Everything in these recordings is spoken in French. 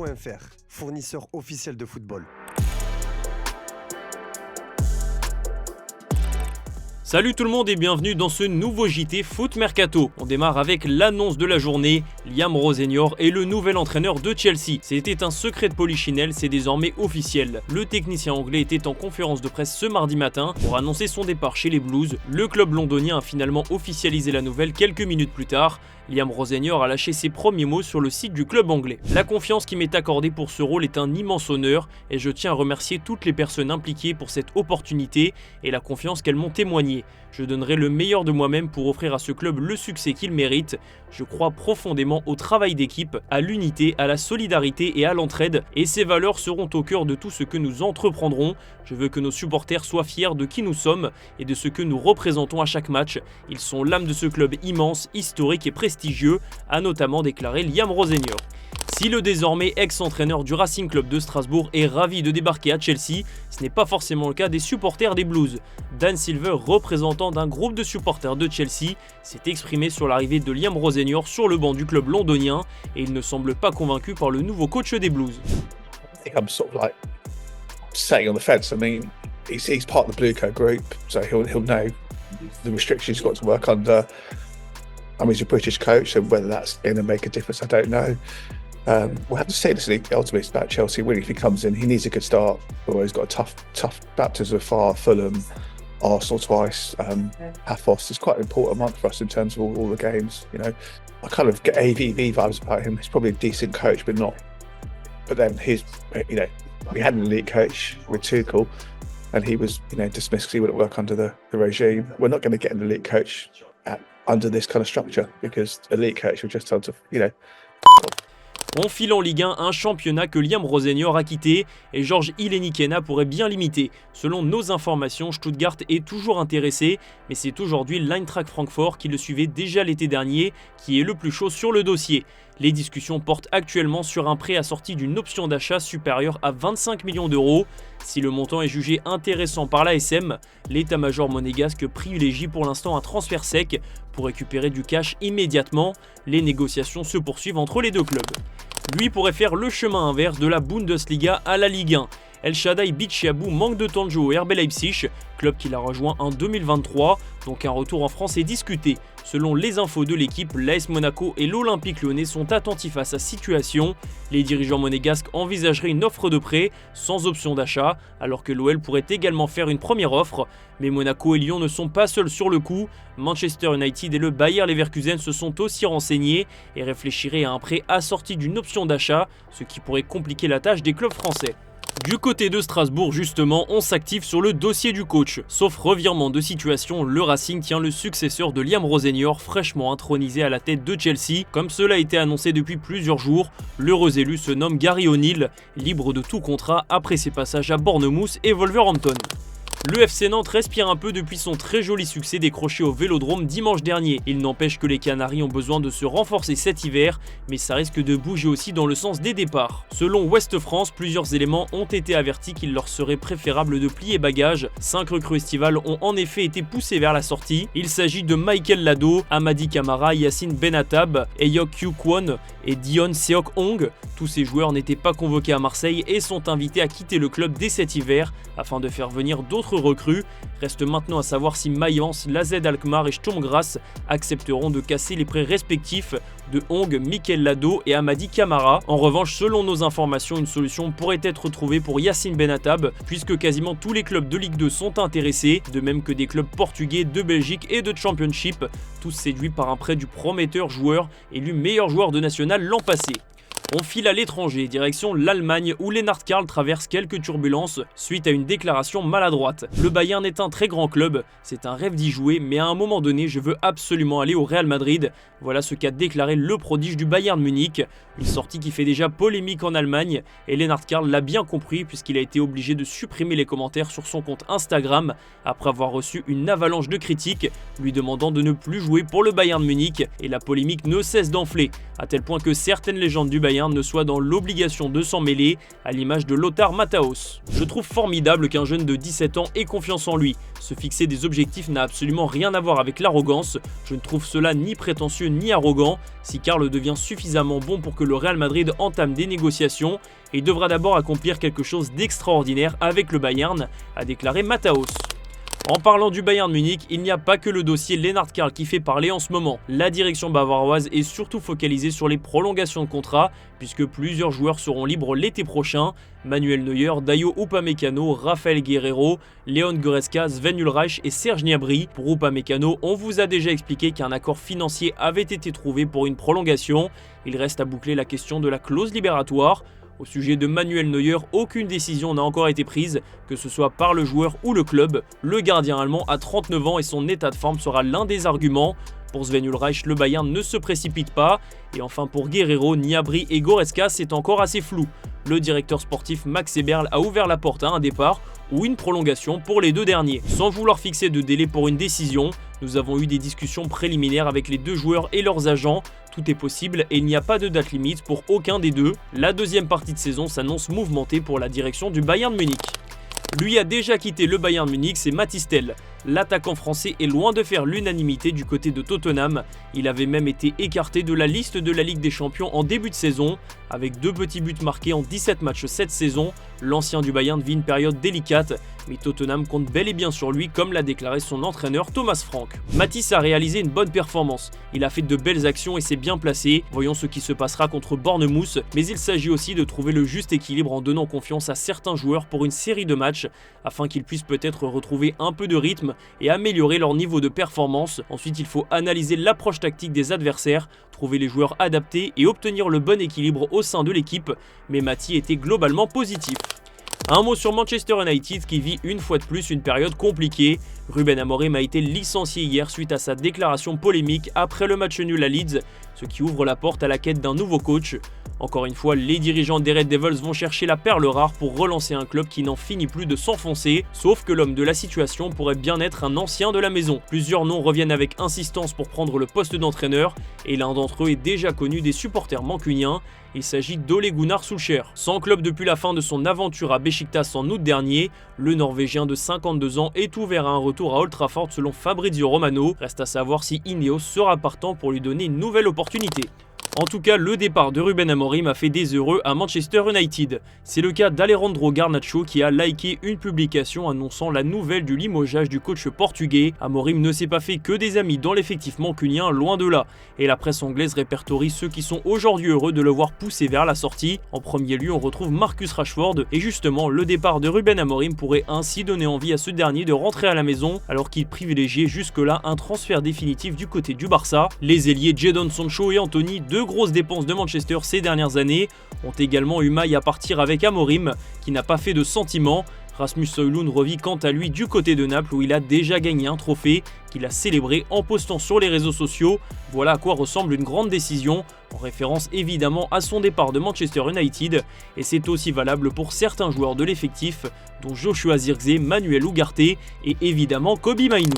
Foot.fr, fournisseur officiel de football. Salut tout le monde et bienvenue dans ce nouveau JT Foot Mercato. On démarre avec l'annonce de la journée, Liam Rosenior est le nouvel entraîneur de Chelsea. C'était un secret de polichinelle, c'est désormais officiel. Le technicien anglais était en conférence de presse ce mardi matin pour annoncer son départ chez les Blues. Le club londonien a finalement officialisé la nouvelle quelques minutes plus tard. Liam Rosenior a lâché ses premiers mots sur le site du club anglais. La confiance qui m'est accordée pour ce rôle est un immense honneur et je tiens à remercier toutes les personnes impliquées pour cette opportunité et la confiance qu'elles m'ont témoignée. Je donnerai le meilleur de moi-même pour offrir à ce club le succès qu'il mérite. Je crois profondément au travail d'équipe, à l'unité, à la solidarité et à l'entraide et ces valeurs seront au cœur de tout ce que nous entreprendrons. Je veux que nos supporters soient fiers de qui nous sommes et de ce que nous représentons à chaque match. Ils sont l'âme de ce club immense, historique et prestigieux, a notamment déclaré Liam Rosenior. Si le désormais ex-entraîneur du Racing Club de Strasbourg est ravi de débarquer à Chelsea, ce n'est pas forcément le cas des supporters des Blues. Dan Silver, représentant d'un groupe de supporters de Chelsea, s'est exprimé sur l'arrivée de Liam Rosenior sur le banc du club londonien et il ne semble pas convaincu par le nouveau coach des Blues. I'm sort of like sitting on the fence. I mean, he's part of the Blue Coat group, so he'll know the restrictions he's got to work under. I mean, he's a British coach, so whether that's going to make a difference, I don't know. We'll have to see this league. Ultimately, it's about Chelsea winning. If he comes in, he needs a good start. Although he's got a tough baptism of fire. Fulham, Arsenal twice. Paphos is quite an important month for us in terms of all the games. You know, I kind of get AVV vibes about him. He's probably a decent coach, but not. But then we had an elite coach with Tuchel, and he was, dismissed because he wouldn't work under the regime. We're not going to get an elite coach under this kind of structure because elite coach will just tell to, On file en Ligue 1 un championnat que Liam Rosenior a quitté et Georges Ilenikena pourrait bien l'imiter. Selon nos informations, Stuttgart est toujours intéressé, mais c'est aujourd'hui l'Eintracht Francfort qui le suivait déjà l'été dernier qui est le plus chaud sur le dossier. Les discussions portent actuellement sur un prêt assorti d'une option d'achat supérieure à 25 millions d'euros. Si le montant est jugé intéressant par l'ASM, l'état-major monégasque privilégie pour l'instant un transfert sec pour récupérer du cash immédiatement. Les négociations se poursuivent entre les deux clubs. Lui pourrait faire le chemin inverse de la Bundesliga à la Ligue 1. El Shaddai Bichabou manque de temps de jeu au RB Leipzig, club qu'il a rejoint en 2023, donc un retour en France est discuté. Selon les infos de l'équipe, l'AS Monaco et l'Olympique Lyonnais sont attentifs à sa situation. Les dirigeants monégasques envisageraient une offre de prêt sans option d'achat, alors que l'OL pourrait également faire une première offre. Mais Monaco et Lyon ne sont pas seuls sur le coup. Manchester United et le Bayer Leverkusen se sont aussi renseignés et réfléchiraient à un prêt assorti d'une option d'achat, ce qui pourrait compliquer la tâche des clubs français. Du côté de Strasbourg, justement, on s'active sur le dossier du coach. Sauf revirement de situation, le Racing tient le successeur de Liam Rosenior, fraîchement intronisé à la tête de Chelsea. Comme cela a été annoncé depuis plusieurs jours, l'heureux élu se nomme Gary O'Neill, libre de tout contrat après ses passages à Bournemouth et Wolverhampton. Le FC Nantes respire un peu depuis son très joli succès décroché au Vélodrome dimanche dernier. Il n'empêche que les Canaries ont besoin de se renforcer cet hiver, mais ça risque de bouger aussi dans le sens des départs. Selon Ouest France, plusieurs éléments ont été avertis qu'il leur serait préférable de plier bagages. 5 recrues estivales ont en effet été poussées vers la sortie. Il s'agit de Michael Lado, Amadi Camara, Yacine Benatab, Eyok Kyu Kwon et Dion Seok Hong. Tous ces joueurs n'étaient pas convoqués à Marseille et sont invités à quitter le club dès cet hiver afin de faire venir d'autres recrues. Reste maintenant à savoir si Mayence, l'AZ Alkmaar et Sturm Graz accepteront de casser les prêts respectifs de Hong, Mikel Lado et Amadi Camara. En revanche, selon nos informations, une solution pourrait être trouvée pour Yacine Benatab, puisque quasiment tous les clubs de Ligue 2 sont intéressés, de même que des clubs portugais, de Belgique et de Championship, tous séduits par un prêt du prometteur joueur élu meilleur joueur de National l'an passé. On file à l'étranger, direction l'Allemagne où Lennart Karl traverse quelques turbulences suite à une déclaration maladroite. Le Bayern est un très grand club, c'est un rêve d'y jouer, mais à un moment donné, je veux absolument aller au Real Madrid. Voilà ce qu'a déclaré le prodige du Bayern Munich. Une sortie qui fait déjà polémique en Allemagne et Lennart Karl l'a bien compris puisqu'il a été obligé de supprimer les commentaires sur son compte Instagram après avoir reçu une avalanche de critiques lui demandant de ne plus jouer pour le Bayern Munich et la polémique ne cesse d'enfler, à tel point que certaines légendes du Bayern Bayern ne soit dans l'obligation de s'en mêler, à l'image de Lothar Matthäus. Je trouve formidable qu'un jeune de 17 ans ait confiance en lui. Se fixer des objectifs n'a absolument rien à voir avec l'arrogance. Je ne trouve cela ni prétentieux ni arrogant. Si Karl devient suffisamment bon pour que le Real Madrid entame des négociations, il devra d'abord accomplir quelque chose d'extraordinaire avec le Bayern, a déclaré Matthäus. En parlant du Bayern Munich, il n'y a pas que le dossier Lennart Karl qui fait parler en ce moment. La direction bavaroise est surtout focalisée sur les prolongations de contrat, puisque plusieurs joueurs seront libres l'été prochain. Manuel Neuer, Dayo Upamecano, Rafael Guerreiro, Leon Goretzka, Sven Ulreich et Serge Gnabry. Pour Upamecano, on vous a déjà expliqué qu'un accord financier avait été trouvé pour une prolongation. Il reste à boucler la question de la clause libératoire. Au sujet de Manuel Neuer, aucune décision n'a encore été prise, que ce soit par le joueur ou le club. Le gardien allemand a 39 ans et son état de forme sera l'un des arguments. Pour Sven Ulreich, le Bayern ne se précipite pas. Et enfin pour Guerreiro, Gnabry et Goretzka, c'est encore assez flou. Le directeur sportif Max Eberl a ouvert la porte à un départ ou une prolongation pour les deux derniers. Sans vouloir fixer de délai pour une décision, nous avons eu des discussions préliminaires avec les deux joueurs et leurs agents. Tout est possible et il n'y a pas de date limite pour aucun des deux. La deuxième partie de saison s'annonce mouvementée pour la direction du Bayern Munich. Lui a déjà quitté le Bayern Munich, c'est Mathys Tel. L'attaquant français est loin de faire l'unanimité du côté de Tottenham. Il avait même été écarté de la liste de la Ligue des Champions en début de saison. Avec 2 petits buts marqués en 17 matchs cette saison, l'ancien du Bayern vit une période délicate, mais Tottenham compte bel et bien sur lui comme l'a déclaré son entraîneur Thomas Frank. Mathys a réalisé une bonne performance, il a fait de belles actions et s'est bien placé. Voyons ce qui se passera contre Bournemouth, mais il s'agit aussi de trouver le juste équilibre en donnant confiance à certains joueurs pour une série de matchs, afin qu'ils puissent peut-être retrouver un peu de rythme et améliorer leur niveau de performance. Ensuite, il faut analyser l'approche tactique des adversaires, trouver les joueurs adaptés et obtenir le bon équilibre au sein de l'équipe, mais Mathys était globalement positif. Un mot sur Manchester United qui vit une fois de plus une période compliquée. Ruben Amorim a été licencié hier suite à sa déclaration polémique après le match nul à Leeds, ce qui ouvre la porte à la quête d'un nouveau coach. Encore une fois, les dirigeants des Red Devils vont chercher la perle rare pour relancer un club qui n'en finit plus de s'enfoncer, sauf que l'homme de la situation pourrait bien être un ancien de la maison. Plusieurs noms reviennent avec insistance pour prendre le poste d'entraîneur, et l'un d'entre eux est déjà connu des supporters mancuniens. Il s'agit d'Ole Gunnar Solskjaer. Sans club depuis la fin de son aventure à Beşiktaş en août dernier, le Norvégien de 52 ans est ouvert à un retour à Old Trafford selon Fabrizio Romano. Reste à savoir si Ineos sera partant pour lui donner une nouvelle opportunité. En tout cas, le départ de Ruben Amorim a fait des heureux à Manchester United. C'est le cas d'Alejandro Garnacho qui a liké une publication annonçant la nouvelle du limogeage du coach portugais. Amorim ne s'est pas fait que des amis dans l'effectif mancunien, loin de là. Et la presse anglaise répertorie ceux qui sont aujourd'hui heureux de le voir pousser vers la sortie. En premier lieu, on retrouve Marcus Rashford. Et justement, le départ de Ruben Amorim pourrait ainsi donner envie à ce dernier de rentrer à la maison, alors qu'il privilégiait jusque-là un transfert définitif du côté du Barça. Les ailiers Jadon Sancho et Anthony, deux grosses dépenses de Manchester ces dernières années, ont également eu maille à partir avec Amorim, qui n'a pas fait de sentiment. Rasmus Højlund revit quant à lui du côté de Naples où il a déjà gagné un trophée qu'il a célébré en postant sur les réseaux sociaux. Voilà à quoi ressemble une grande décision, en référence évidemment à son départ de Manchester United, et c'est aussi valable pour certains joueurs de l'effectif, dont Joshua Zirkzee, Manuel Ugarte et évidemment Kobbie Mainoo.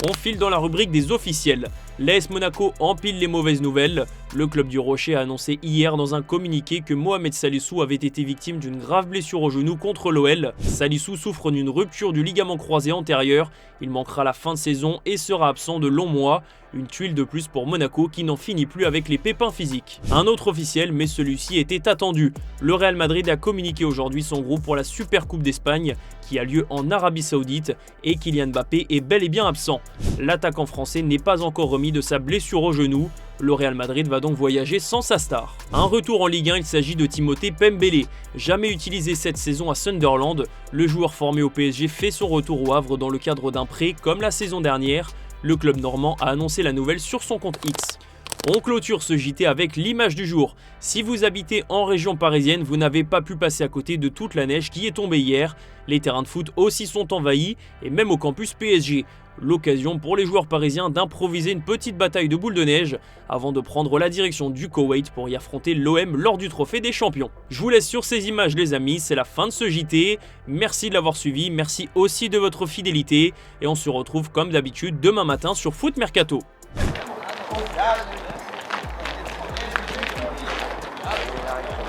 On file dans la rubrique des officiels. L'AS Monaco empile les mauvaises nouvelles. Le club du Rocher a annoncé hier dans un communiqué que Mohamed Salisu avait été victime d'une grave blessure au genou contre l'OL. Salisu souffre d'une rupture du ligament croisé antérieur. Il manquera la fin de saison et sera absent de longs mois. Une tuile de plus pour Monaco qui n'en finit plus avec les pépins physiques. Un autre officiel, mais celui-ci était attendu. Le Real Madrid a communiqué aujourd'hui son groupe pour la Super Coupe d'Espagne qui a lieu en Arabie Saoudite et Kylian Mbappé est bel et bien absent. L'attaquant français n'est pas encore remis de sa blessure au genou. Le Real Madrid va donc voyager sans sa star. Un retour en Ligue 1, il s'agit de Timothée Pembele. Jamais utilisé cette saison à Sunderland, le joueur formé au PSG fait son retour au Havre dans le cadre d'un prêt comme la saison dernière. Le club normand a annoncé la nouvelle sur son compte X. On clôture ce JT avec l'image du jour. Si vous habitez en région parisienne, vous n'avez pas pu passer à côté de toute la neige qui est tombée hier. Les terrains de foot aussi sont envahis, et même au campus PSG. L'occasion pour les joueurs parisiens d'improviser une petite bataille de boules de neige avant de prendre la direction du Koweït pour y affronter l'OM lors du trophée des champions. Je vous laisse sur ces images les amis, c'est la fin de ce JT. Merci de l'avoir suivi, merci aussi de votre fidélité et on se retrouve comme d'habitude demain matin sur Foot Mercato. guys.